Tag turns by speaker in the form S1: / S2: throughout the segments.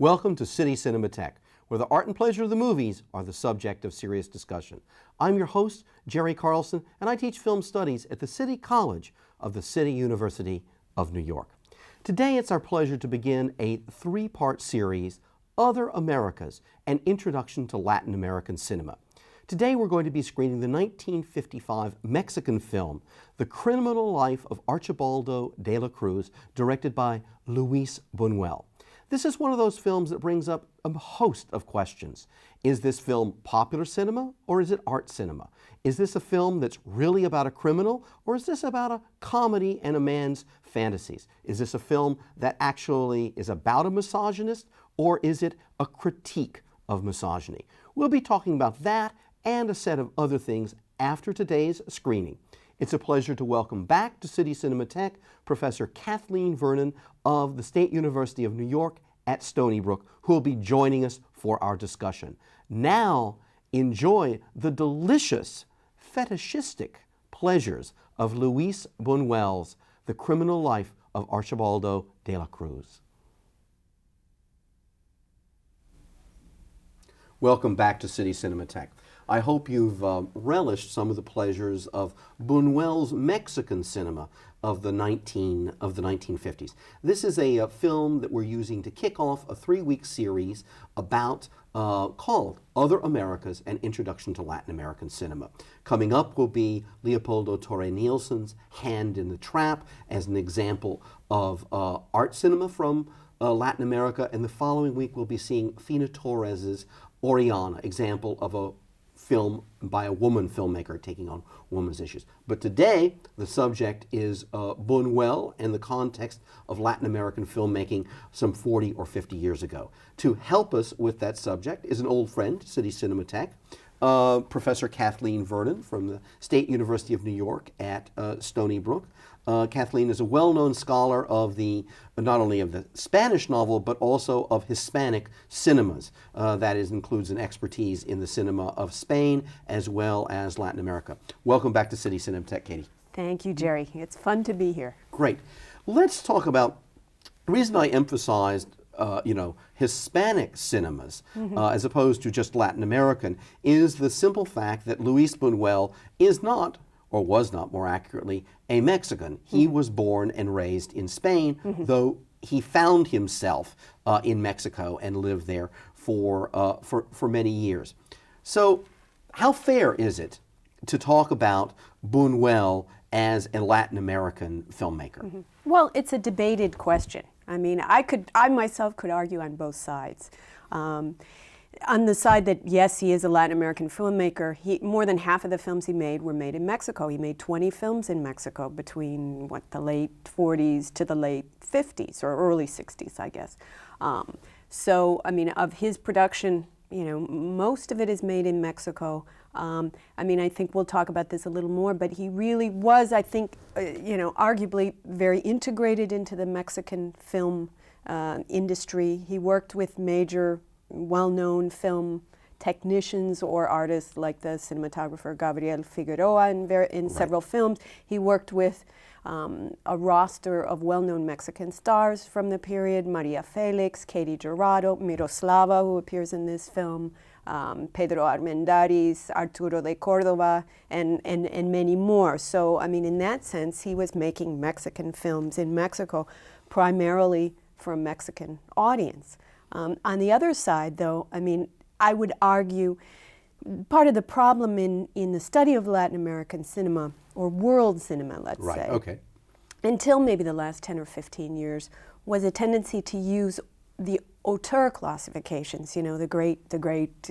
S1: Welcome to City Cinematheque, where the art and pleasure of the movies are the subject of serious discussion. I'm your host, Jerry Carlson, and I teach film studies at the City College of the City University of New York. Today it's our pleasure to begin a three-part series, Other Americas, an Introduction to Latin American Cinema. Today we're going to be screening the 1955 Mexican film, The Criminal Life of Archibaldo de la Cruz, directed by Luis Buñuel. This is one of those films that brings up a host of questions. Is this film popular cinema or is it art cinema? Is this a film that's really about a criminal or is this about a comedy and a man's fantasies? Is this a film that actually is about a misogynist or is it a critique of misogyny? We'll be talking about that and a set of other things after today's screening. It's a pleasure to welcome back to City Cinematheque Professor Kathleen Vernon of the State University of New York at Stony Brook, who will be joining us for our discussion. Now, enjoy the delicious, fetishistic pleasures of Luis Buñuel's The Criminal Life of Archibaldo de la Cruz. Welcome back to City Cinematheque. I hope you've relished some of the pleasures of Buñuel's Mexican cinema of the 1950s. This is a film that we're using to kick off a 3-week series about called Other Americas, an Introduction to Latin American Cinema. Coming up will be Leopoldo Torre Nielsen's Hand in the Trap as an example of art cinema from Latin America, and the following week we'll be seeing Fina Torres's Oriana, example of a film by a woman filmmaker taking on women's issues. But today, the subject is Buñuel and the context of Latin American filmmaking some 40 or 50 years ago. To help us with that subject is an old friend, City Cinematheque, Professor Kathleen Vernon from the State University of New York at Stony Brook. Kathleen is a well-known scholar of not only of the Spanish novel, but also of Hispanic cinemas. That includes an expertise in the cinema of Spain as well as Latin America. Welcome back to City Cinematheque, Katie.
S2: Thank you, Jerry. It's fun to be here.
S1: Great. Let's talk about the reason I emphasized Hispanic cinemas as opposed to just Latin American is the simple fact that Luis Buñuel is not, or was not more accurately, a Mexican. He was born and raised in Spain, though he found himself in Mexico and lived there for many years. So how fair is it to talk about Buñuel as a Latin American filmmaker?
S2: Well, it's a debated question. I mean, I myself could argue on both sides. On the side that, yes, he is a Latin American filmmaker, more than half of the films he made were made in Mexico. He made 20 films in Mexico between, the late 40s to the late 50s, or early 60s, I guess. So, I mean, of his production, most of it is made in Mexico. I mean, I think we'll talk about this a little more, but he really was, I think, arguably very integrated into the Mexican film industry. He worked with major well-known film technicians or artists like the cinematographer Gabriel Figueroa in several films. He worked with a roster of well-known Mexican stars from the period, Maria Felix, Katie Jurado, Miroslava, who appears in this film, Pedro Armendáriz, Arturo de Córdoba, and many more. So, I mean, in that sense, he was making Mexican films in Mexico primarily for a Mexican audience. On the other side, though, I mean, I would argue part of the problem in the study of Latin American cinema, or world cinema, let's say, until maybe the last 10 or 15 years, was a tendency to use the auteur classifications, the great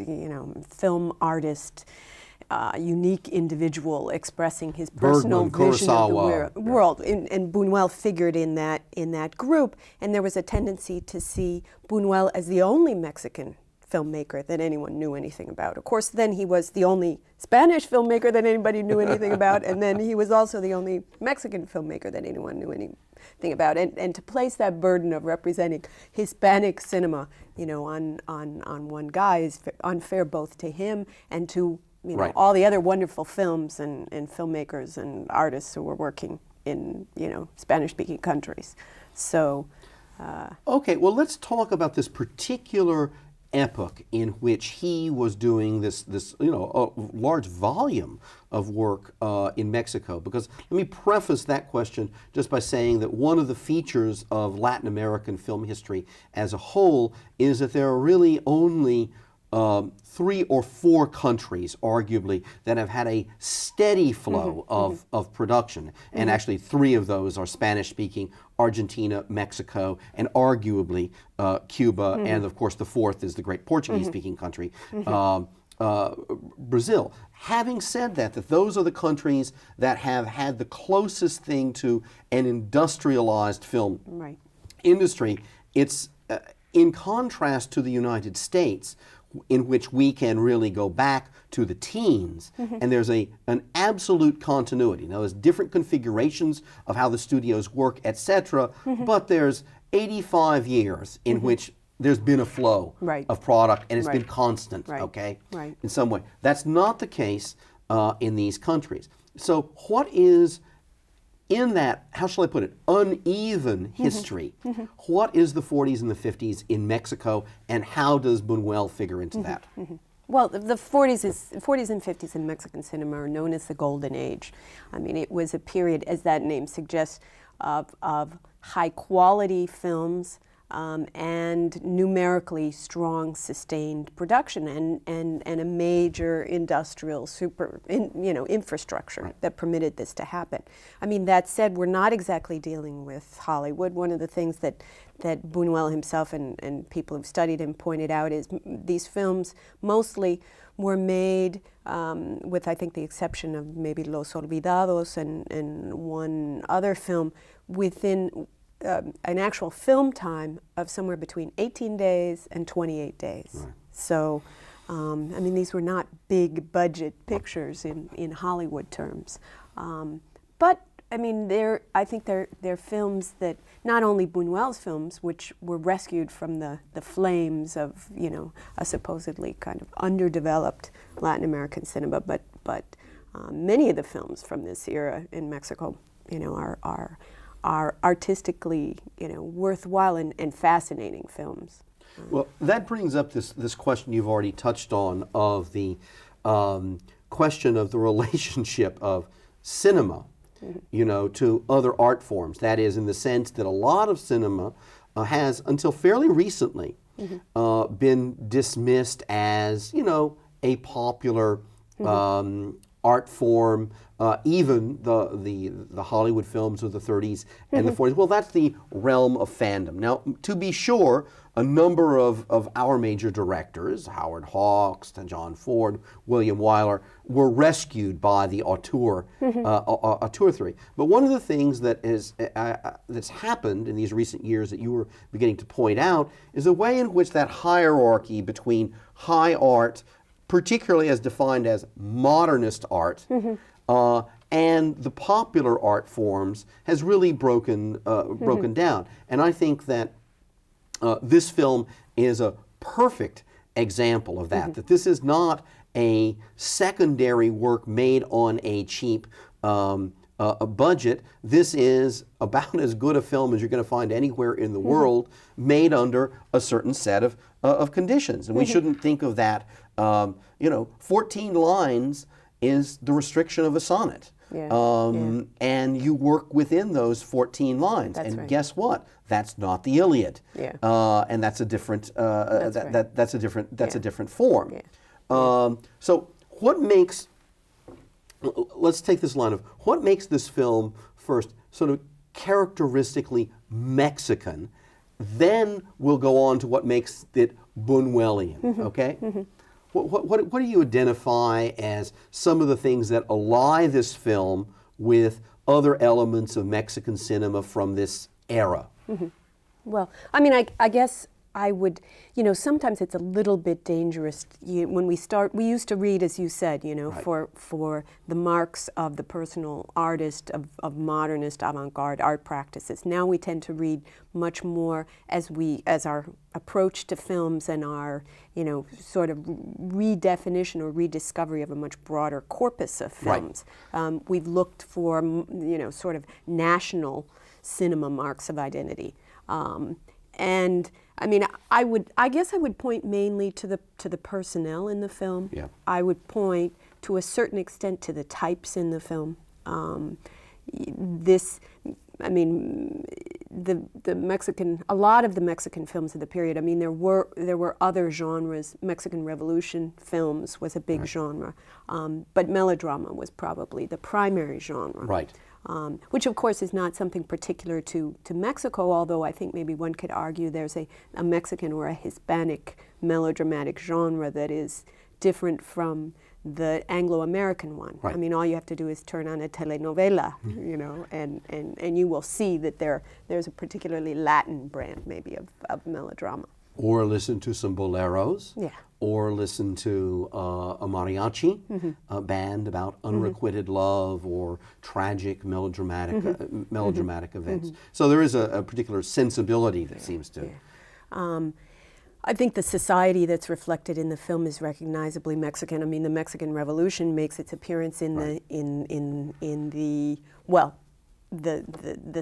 S2: film artist, unique individual expressing his personal vision of the world. And Buñuel figured in that group, and there was a tendency to see Buñuel as the only Mexican filmmaker that anyone knew anything about. Of course, then he was the only Spanish filmmaker that anybody knew anything about, and then he was also the only Mexican filmmaker that anyone knew anything about. And to place that burden of representing Hispanic cinema, on one guy is unfair both to him and to all the other wonderful films and filmmakers and artists who were working in, Spanish-speaking countries. So
S1: Okay, well, let's talk about this particular epoch in which he was doing this a large volume of work in Mexico. Because let me preface that question just by saying that one of the features of Latin American film history as a whole is that there are really only 3 or 4 countries, arguably, that have had a steady flow of production. And actually 3 of those are Spanish-speaking: Argentina, Mexico, and arguably Cuba. And of course the 4th is the great Portuguese-speaking country, Brazil. Having said that those are the countries that have had the closest thing to an industrialized film industry. It's in contrast to the United States, in which we can really go back to the teens, and there's an absolute continuity. Now, there's different configurations of how the studios work, etc., but there's 85 years in which there's been a flow of product, and it's been constant, okay, in some way. That's not the case in these countries. So what is in that, how shall I put it, uneven history, what is the 40s and the 50s in Mexico, and how does Buñuel figure into that?
S2: Well, the 40s and 50s in Mexican cinema are known as the Golden Age. I mean, it was a period, as that name suggests, of high-quality films and numerically strong, sustained production, and a major industrial infrastructure that permitted this to happen. I mean, that said, we're not exactly dealing with Hollywood. One of the things that Buñuel himself and people who've studied him pointed out is these films mostly were made, with I think the exception of maybe Los Olvidados and one other film, within an actual film time of somewhere between 18 days and 28 days. So, I mean, these were not big budget pictures in Hollywood terms. But, I mean, I think they're films that, not only Buñuel's films, which were rescued from the flames of, a supposedly kind of underdeveloped Latin American cinema, but many of the films from this era in Mexico, are artistically, worthwhile and fascinating films.
S1: Well, that brings up this question you've already touched on of the question of the relationship of cinema, to other art forms. That is, in the sense that a lot of cinema has, until fairly recently, been dismissed as, a popular art form. Even the Hollywood films of the 30s and the 40s, well, that's the realm of fandom. Now, to be sure, a number of our major directors, Howard Hawks, John Ford, William Wyler, were rescued by the auteur theory. But one of the things that that's happened in these recent years that you were beginning to point out is the way in which that hierarchy between high art, particularly as defined as modernist art, and the popular art forms has really broken down. And I think that this film is a perfect example of that, that this is not a secondary work made on a cheap a budget. This is about as good a film as you're going to find anywhere in the world, made under a certain set of conditions. And we shouldn't think of that, 14 lines is the restriction of a sonnet. And you work within those 14 lines. That's guess what? That's not the Iliad. And that's a different that's a different form. So what makes, let's take this line of what makes this film first sort of characteristically Mexican, then we'll go on to what makes it Buñuelian, okay? What do you identify as some of the things that ally this film with other elements of Mexican cinema from this era?
S2: Well, I mean, I guess I would, sometimes it's a little bit dangerous. When we used to read, as you said, for the marks of the personal artist, of modernist avant-garde art practices. Now we tend to read much more as our approach to films and our, sort of redefinition or rediscovery of a much broader corpus of films. We've looked for, sort of national cinema marks of identity. And I mean, I guess I would point mainly to the personnel in the film.
S1: Yeah.
S2: I would point to a certain extent to the types in the film. The Mexican, a lot of the Mexican films of the period, I mean, there were other genres. Mexican Revolution films was a big genre, but melodrama was probably the primary genre.
S1: Right.
S2: Which of course is not something particular to Mexico, although I think maybe one could argue there's a Mexican or a Hispanic melodramatic genre that is different from the Anglo-American one.
S1: Right.
S2: I mean, all you have to do is turn on a telenovela, you know, and you will see that there's a particularly Latin brand maybe of melodrama.
S1: Or listen to some boleros.
S2: Yeah.
S1: Or listen to a mariachi a band about unrequited love or tragic melodramatic events. So there is a particular sensibility that seems to.
S2: Yeah. I think the society that's reflected in the film is recognizably Mexican. I mean, the Mexican Revolution makes its appearance in the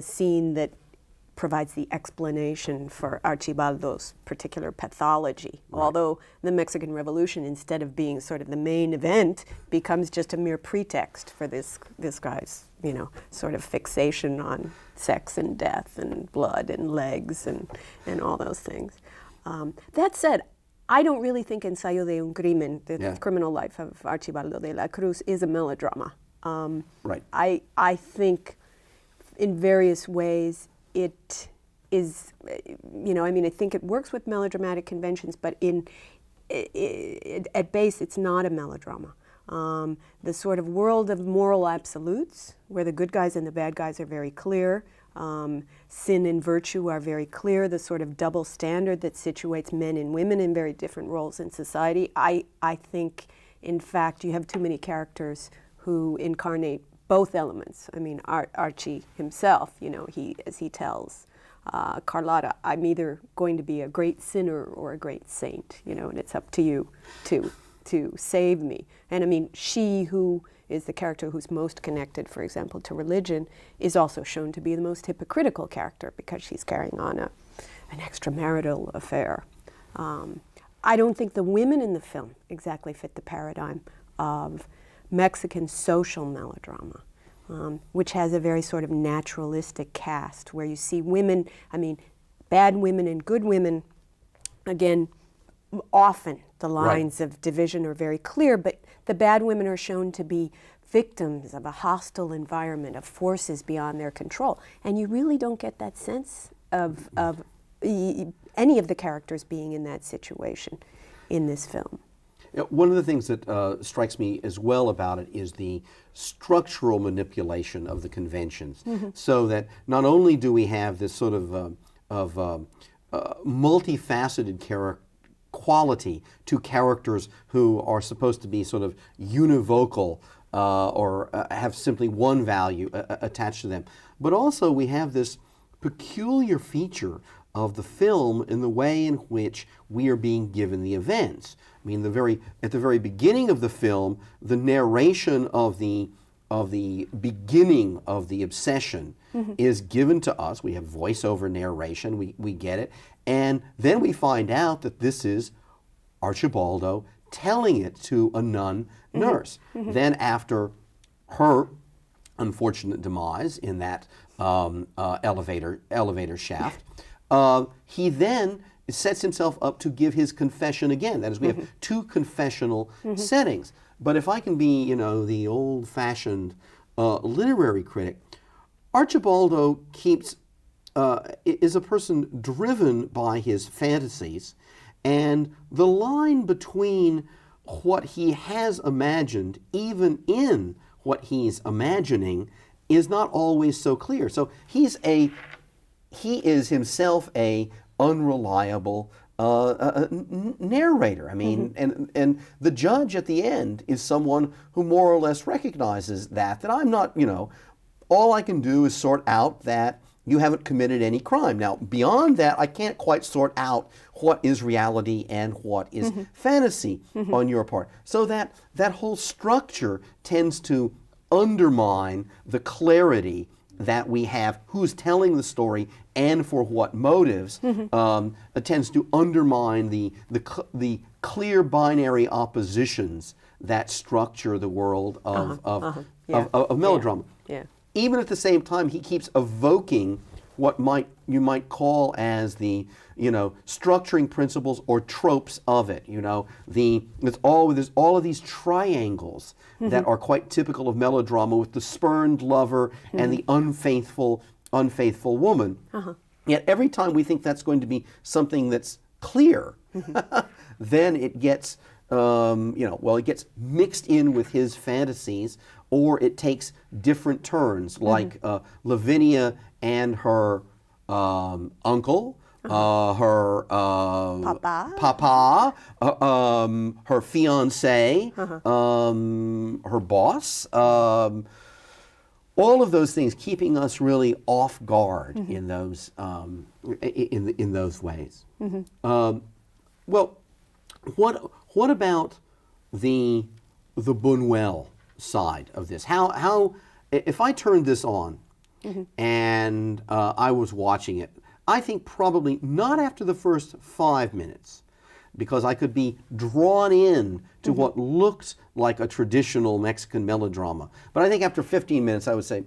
S2: scene that provides the explanation for Archibaldo's particular pathology. Right. Although the Mexican Revolution, instead of being sort of the main event, becomes just a mere pretext for this guy's, you know, sort of fixation on sex and death and blood and legs and all those things. That said, I don't really think Ensayo de un Crimen, the criminal life of Archibaldo de la Cruz, is a melodrama.
S1: Right.
S2: I think in various ways it is, you know, I mean, I think it works with melodramatic conventions, but at base it's not a melodrama. The sort of world of moral absolutes, where the good guys and the bad guys are very clear, sin and virtue are very clear, the sort of double standard that situates men and women in very different roles in society. I think, in fact, you have too many characters who incarnate both elements. I mean, Archie himself, you know, as he tells Carlotta, I'm either going to be a great sinner or a great saint, you know, and it's up to you to save me. And I mean, she who is the character who's most connected, for example, to religion, is also shown to be the most hypocritical character because she's carrying on an extramarital affair. I don't think the women in the film exactly fit the paradigm of Mexican social melodrama, which has a very sort of naturalistic cast where you see women, I mean, bad women and good women, again, often the lines of division are very clear, but the bad women are shown to be victims of a hostile environment, of forces beyond their control. And you really don't get that sense of any of the characters being in that situation in this film.
S1: One of the things that strikes me as well about it is the structural manipulation of the conventions, so that not only do we have this sort of multifaceted quality to characters who are supposed to be sort of univocal or have simply one value attached to them, but also we have this peculiar feature of the film in the way in which we are being given the events. I mean, at the very beginning of the film, the narration of the beginning of the obsession is given to us. We have voiceover narration, we get it, and then we find out that this is Archibaldo telling it to a nun nurse. Then after her unfortunate demise in that elevator shaft, he then sets himself up to give his confession again. That is, we have two confessional settings. But if I can be, you know, the old-fashioned literary critic, Archibaldo is a person driven by his fantasies, and the line between what he has imagined, even in what he's imagining, is not always so clear. So he is himself a unreliable narrator. I mean, and the judge at the end is someone who more or less recognizes that I'm not, you know, all I can do is sort out that you haven't committed any crime. Now, beyond that, I can't quite sort out what is reality and what is fantasy on your part. So that whole structure tends to undermine the clarity that we have, who's telling the story and for what motives, tends to undermine the clear binary oppositions that structure the world of melodrama.
S2: Yeah.
S1: Even at the same time, he keeps evoking what you might call as the structuring principles or tropes of it. There's all of these triangles that are quite typical of melodrama, with the spurned lover and the unfaithful woman. Yet every time we think that's going to be something that's clear, then it gets it gets mixed in with his fantasies, or it takes different turns, like Lavinia and her uncle, her papa, her fiance, her boss, all of those things keeping us really off guard in those in those ways. Well, what about the Buñuel side of this? How if I turned this on and I was watching it, I think probably not after the first 5 minutes, because I could be drawn in to what looked like a traditional Mexican melodrama. But I think after 15 minutes, I would say,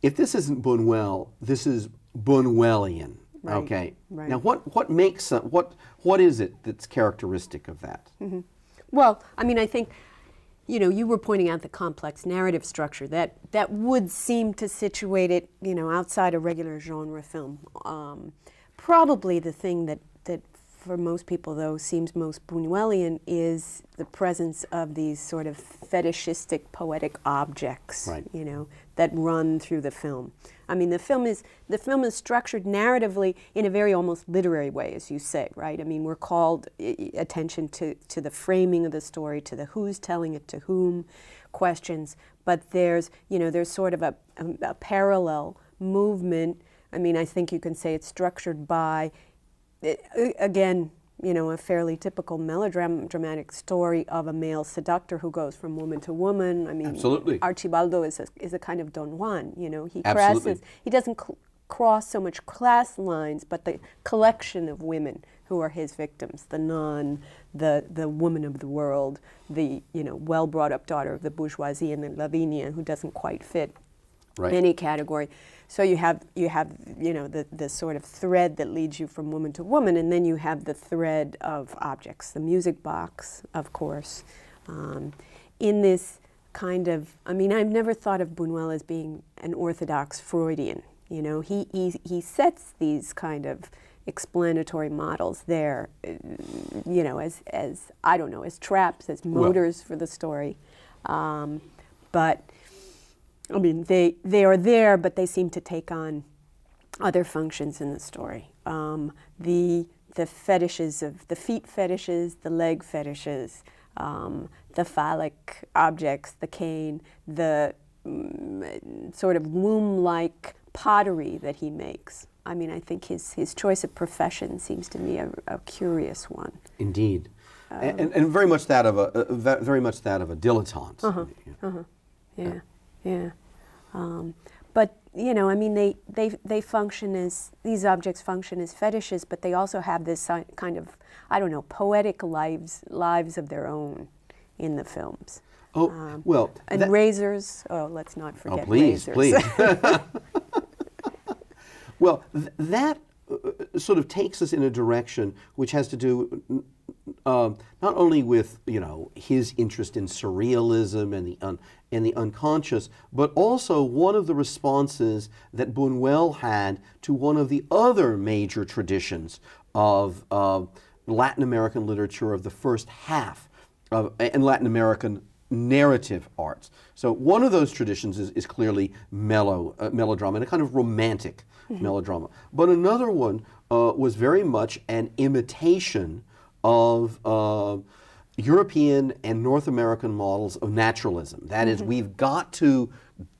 S1: if this isn't Buñuel, this is Buñuelian.
S2: Right.
S1: Okay.
S2: Right.
S1: Now, what makes what is it that's characteristic of that?
S2: Well, I mean, I think, you were pointing out the complex narrative structure that would seem to situate it, outside a regular genre film. Probably the thing that for most people, though, seems most Buñuelian is the presence of these sort of fetishistic poetic objects,
S1: Right.
S2: That run through the film. I mean, the film is structured narratively in a very almost literary way, as you say, right? I mean, we're called attention to the framing of the story, to the who's telling it to whom questions, but there's sort of a parallel movement. I mean, I think you can say it's structured by, again, a fairly typical melodramatic story of a male seductor who goes from woman to woman. I mean,
S1: Absolutely.
S2: Archibaldo is a kind of Don Juan. He
S1: Absolutely.
S2: he doesn't cross so much class lines, but the collection of women who are his victims: the nun, the woman of the world, the well brought up daughter of the bourgeoisie, and the Lavinia who doesn't quite fit any category. So you have the sort of thread that leads you from woman to woman, and then you have the thread of objects, the music box, of course. In this kind of, I mean, I've never thought of Buñuel as being an orthodox Freudian. He sets these kind of explanatory models there, as I don't know, as traps, as motors for the story, but. I mean, they are there, but they seem to take on other functions in the story. The fetishes of the feet fetishes, the leg fetishes, the phallic objects, the cane, the sort of womb-like pottery that he makes. I mean, I think his choice of profession seems to me a curious one.
S1: Indeed, and very much that of a dilettante.
S2: Yeah. But I mean, they function as, these objects function as fetishes, but they also have this kind of, I don't know, poetic lives of their own in the films.
S1: Oh, well.
S2: And razors. Oh, let's not forget razors.
S1: Please. Well, that sort of takes us in a direction which has to do not only with his interest in surrealism and the unconscious, but also one of the responses that Buñuel had to one of the other major traditions of Latin American literature of the first half and Latin American narrative arts. So one of those traditions is clearly melodrama, and a kind of romantic melodrama. But another one was very much an imitation of European and North American models of naturalism. That is, we've got to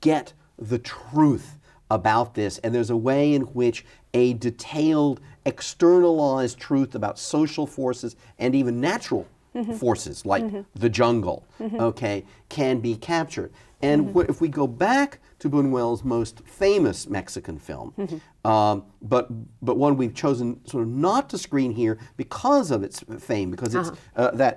S1: get the truth about this, and there's a way in which a detailed, externalized truth about social forces and even natural forces like the jungle, okay, can be captured. And if we go back to Buñuel's most famous Mexican film, but one we've chosen sort of not to screen here because of its fame, because it's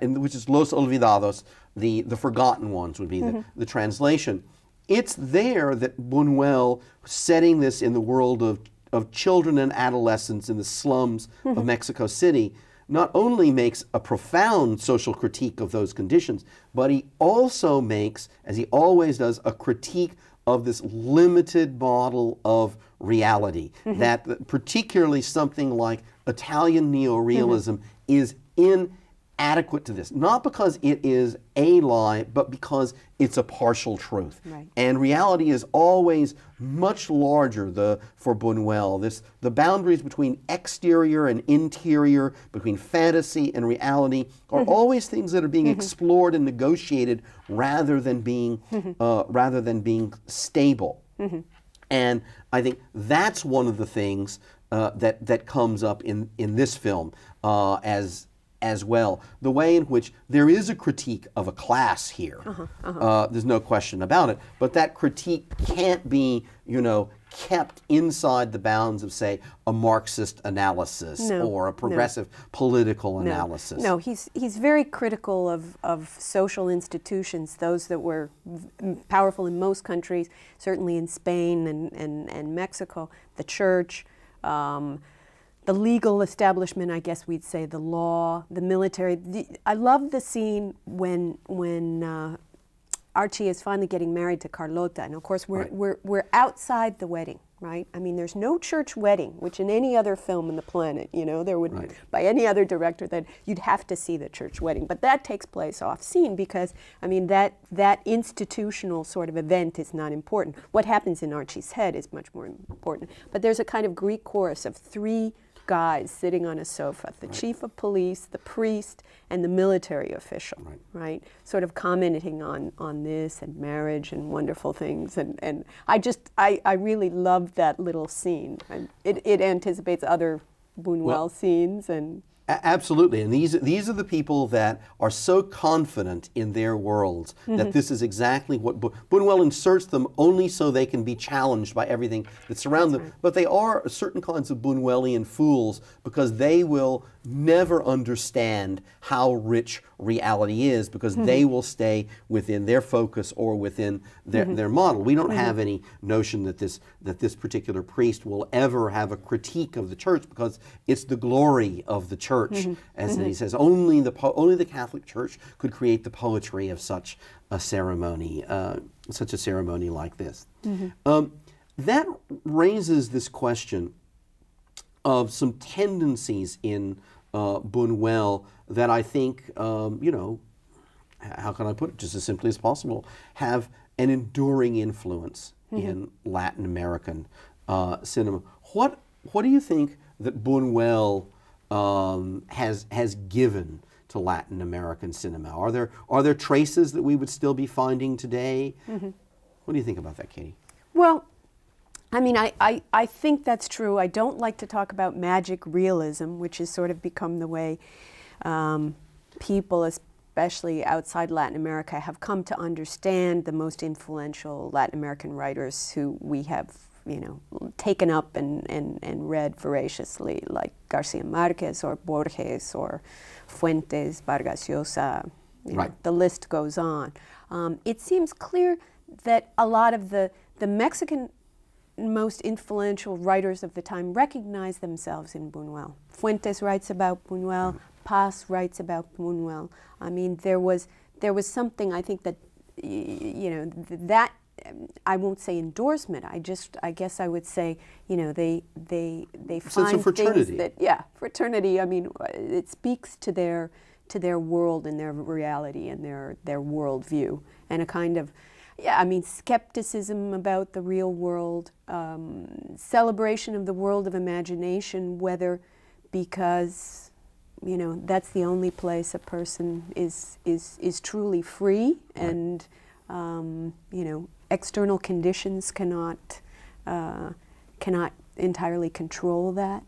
S1: which is Los Olvidados, the forgotten ones would be the translation. It's there that Buñuel, setting this in the world of children and adolescents in the slums of Mexico City, not only makes a profound social critique of those conditions, but he also makes, as he always does, a critique of this limited model of reality, that particularly something like Italian neorealism is inadequate to this, not because it is a lie, but because it's a partial truth.
S2: Right.
S1: And reality is always much larger for Buñuel. The boundaries between exterior and interior, between fantasy and reality, are always things that are being explored and negotiated rather than being stable. And I think that's one of the things that comes up in this film as well. The way in which there is a critique of a class here. There's no question about it. But that critique can't be, kept inside the bounds of, say, a Marxist analysis or a progressive political analysis.
S2: No, he's very critical of social institutions, those that were powerful in most countries, certainly in Spain and Mexico, the church, the legal establishment, I guess we'd say, the law, the military. I love the scene when Archie is finally getting married to Carlota, and of course we're outside the wedding, right? I mean, there's no church wedding, which in any other film on the planet, there would, by any other director, that you'd have to see the church wedding. But that takes place off scene because, I mean, that institutional sort of event is not important. What happens in Archie's head is much more important. But there's a kind of Greek chorus of three guys sitting on a sofa, the chief of police, the priest, and the military official, right? Sort of commenting on this and marriage and wonderful things. And I really love that little scene. And it anticipates other Buñuel scenes and...
S1: Absolutely, and these are the people that are so confident in their worlds that this is exactly what Buñuel inserts them only so they can be challenged by everything that surrounds them. Right. But they are certain kinds of Buñuelian fools because they will never understand how rich reality is because they will stay within their focus or within their model. We don't have any notion that this particular priest will ever have a critique of the church because it's the glory of the church. As he says, only the Catholic Church could create the poetry of such a ceremony like this. That raises this question of some tendencies in Buñuel that I think, how can I put it, just as simply as possible, have an enduring influence in Latin American cinema. What do you think that Buñuel has given to Latin American cinema? Are there traces that we would still be finding today? What do you think about that, Katie?
S2: Well, I mean, I think that's true. I don't like to talk about magic realism, which has sort of become the way people, especially outside Latin America, have come to understand the most influential Latin American writers who we have taken up and read voraciously, like Garcia Marquez or Borges or Fuentes, Vargas Llosa, the list goes on. It seems clear that a lot of the Mexican most influential writers of the time recognize themselves in Buñuel. Fuentes writes about Buñuel, Paz writes about Buñuel. I mean, there was something, I think, that, that I won't say endorsement. I guess I would say, they find things that, fraternity. I mean, it speaks to their world and their reality and their worldview, and a kind of, skepticism about the real world, celebration of the world of imagination, whether because, that's the only place a person is truly free, and external conditions cannot entirely control that.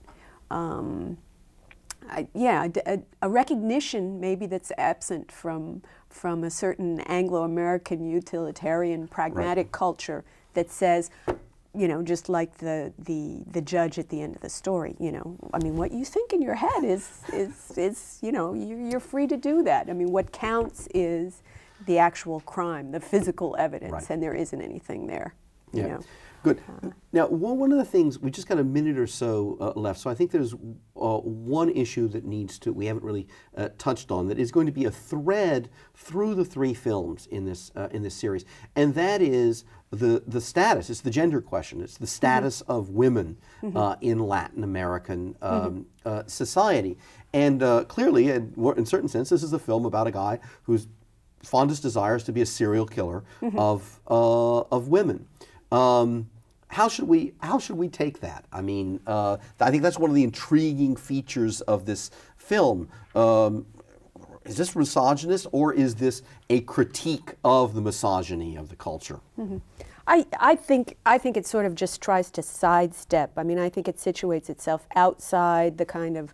S2: a recognition maybe that's absent from a certain Anglo-American utilitarian pragmatic culture that says, you know, just like the judge at the end of the story, you know, I mean, what you think in your head is you know, you're free to do that. I mean, what counts is the actual crime, the physical evidence,
S1: right.
S2: And there isn't anything there, you know.
S1: Good. Now, one of the things, we just got a minute or so left, so I think there's one issue that we haven't really touched on, that is going to be a thread through the three films in this series, and that is the status. It's the gender question. It's the status of women in Latin American society. And clearly, in certain sense, this is a film about a guy whose fondest desire is to be a serial killer of women. How should we take that? I mean, I think that's one of the intriguing features of this film. Is this misogynist, or is this a critique of the misogyny of the culture?
S2: I think it sort of just tries to sidestep. I mean, I think it situates itself outside the kind of,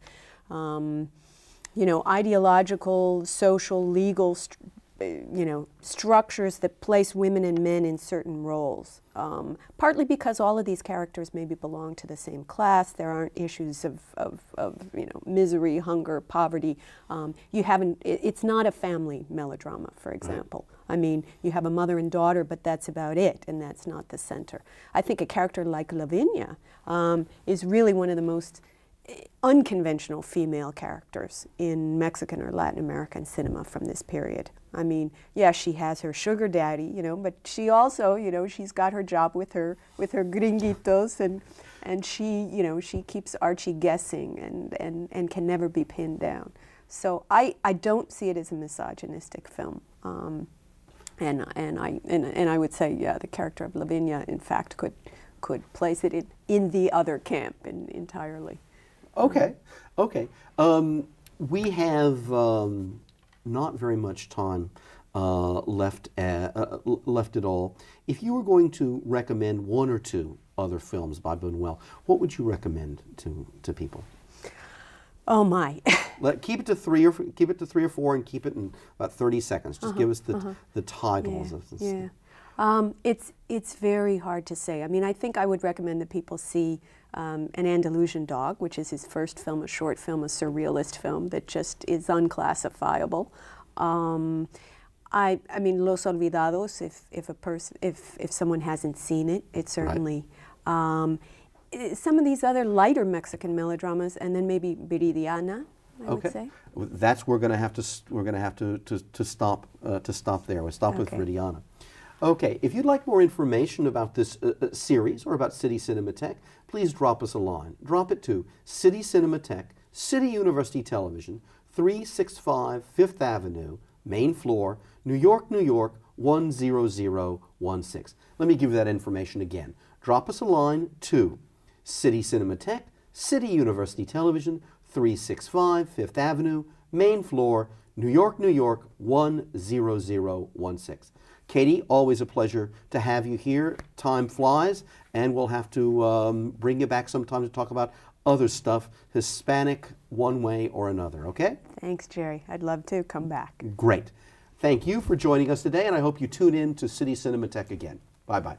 S2: you know, ideological, social, legal, you know, structures that place women and men in certain roles. Partly because all of these characters maybe belong to the same class. There aren't issues of you know, misery, hunger, poverty. It's not a family melodrama, for example. Right. I mean, you have a mother and daughter, but that's about it, and that's not the center. I think a character like Lavinia is really one of the most unconventional female characters in Mexican or Latin American cinema from this period. I mean, yeah, she has her sugar daddy, you know, but she also, you know, she's got her job with her gringuitos, and she, you know, she keeps Archie guessing and can never be pinned down. So I don't see it as a misogynistic film. And I would say, yeah, the character of Lavinia, in fact, could place it in the other camp entirely.
S1: Okay, okay. We have not very much time left at all. If you were going to recommend one or two other films by Buñuel, what would you recommend to people?
S2: Oh my!
S1: Keep it to three or four, and keep it in about 30 seconds. Just give us the titles of this.
S2: Yeah. It's very hard to say. I mean, I think I would recommend that people see An Andalusian Dog, which is his first film, a short film, a surrealist film that just is unclassifiable. I mean, Los Olvidados, if someone hasn't seen it, it certainly. Right. Some of these other lighter Mexican melodramas, and then maybe Viridiana, I would say.
S1: That's we're going to have to stop there. We'll stop with Viridiana. Okay, if you'd like more information about this series or about City Cinematheque, please drop us a line. Drop it to City Cinematheque, City University Television, 365 Fifth Avenue, main floor, New York, New York, 10016. Let me give you that information again. Drop us a line to City Cinematheque, City University Television, 365 Fifth Avenue, main floor, New York, New York, 10016. Katie, always a pleasure to have you here. Time flies, and we'll have to bring you back sometime to talk about other stuff, Hispanic one way or another, okay?
S2: Thanks, Jerry. I'd love to come back.
S1: Great. Thank you for joining us today, and I hope you tune in to City Cinematheque again. Bye-bye.